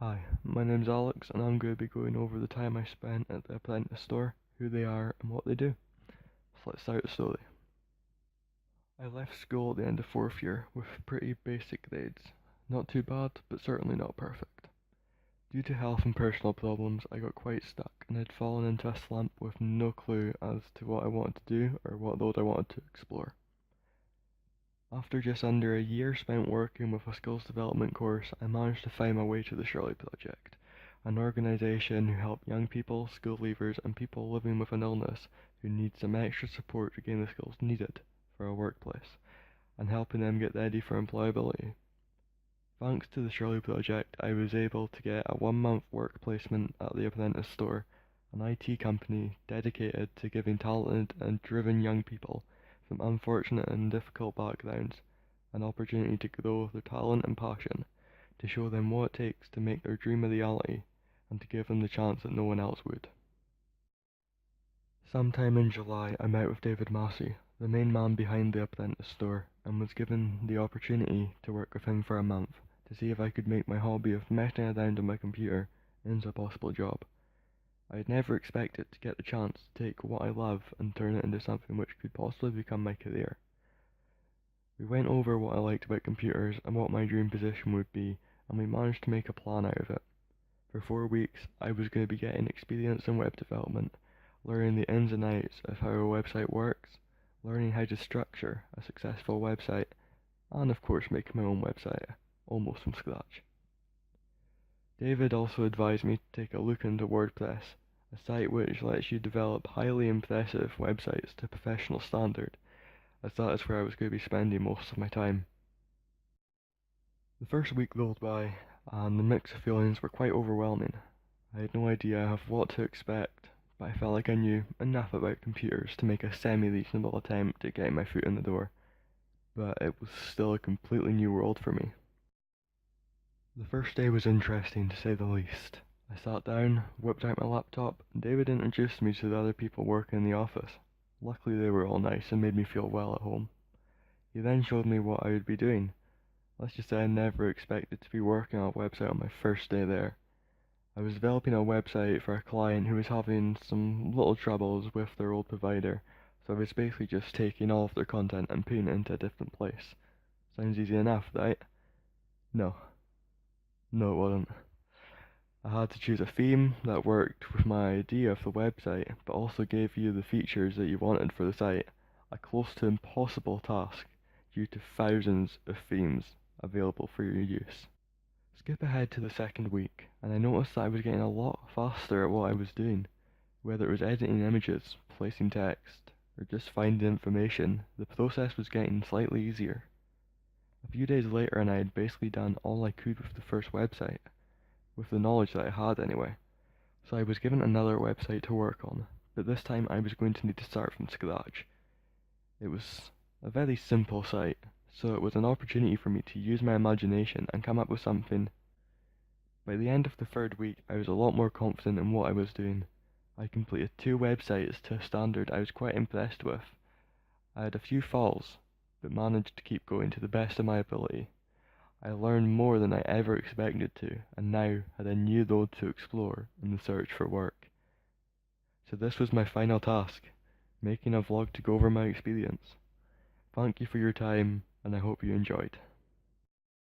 Hi, my name's Alex, and I'm going to be going over the time I spent at the apprentice store, who they are, and what they do. So let's start the story. I left school at the end of fourth year with pretty basic grades. Not too bad, but certainly not perfect. Due to health and personal problems, I got quite stuck and had fallen into a slump with no clue as to what I wanted to do or what road I wanted to explore. After just under a year spent working with a skills development course, I managed to find my way to the Shirley Project, an organisation who help young people, school leavers, and people living with an illness who need some extra support to gain the skills needed for a workplace, and helping them get ready for employability. Thanks to the Shirley Project, I was able to get a 1 month work placement at the Apprentice Store, an IT company dedicated to giving talented and driven young people from unfortunate and difficult backgrounds an opportunity to grow their talent and passion, to show them what it takes to make their dream a reality, and to give them the chance that no one else would. Sometime in July, I met with David Massey, the main man behind the Apprentice Store, and was given the opportunity to work with him for a month to see if I could make my hobby of messing around on my computer into a possible job. I had never expected to get the chance to take what I love and turn it into something which could possibly become my career. We went over what I liked about computers and what my dream position would be, and we managed to make a plan out of it. For 4 weeks, I was going to be getting experience in web development, learning the ins and outs of how a website works, learning how to structure a successful website, and of course making my own website, almost from scratch. David also advised me to take a look into WordPress, a site which lets you develop highly impressive websites to professional standard, as that is where I was going to be spending most of my time. The first week rolled by, and the mix of feelings were quite overwhelming. I had no idea of what to expect, but I felt like I knew enough about computers to make a semi-reasonable attempt at getting my foot in the door, but it was still a completely new world for me. The first day was interesting to say the least. I sat down, whipped out my laptop, and David introduced me to the other people working in the office. Luckily they were all nice and made me feel well at home. He then showed me what I would be doing. Let's just say I never expected to be working on a website on my first day there. I was developing a website for a client who was having some little troubles with their old provider, so I was basically just taking all of their content and putting it into a different place. Sounds easy enough, right? No. No, it wasn't. I had to choose a theme that worked with my idea of the website, but also gave you the features that you wanted for the site. A close to impossible task due to thousands of themes available for your use. Skip ahead to the second week, and I noticed that I was getting a lot faster at what I was doing. Whether it was editing images, placing text, or just finding information, the process was getting slightly easier. A few days later, and I had basically done all I could with the first website, with the knowledge that I had anyway. So I was given another website to work on, but this time I was going to need to start from scratch. It was a very simple site, so it was an opportunity for me to use my imagination and come up with something. By the end of the third week, I was a lot more confident in what I was doing. I completed 2 websites to a standard I was quite impressed with. I had a few falls, but managed to keep going to the best of my ability. I learned more than I ever expected to, and now had a new road to explore in the search for work. So this was my final task, making a vlog to go over my experience. Thank you for your time, and I hope you enjoyed.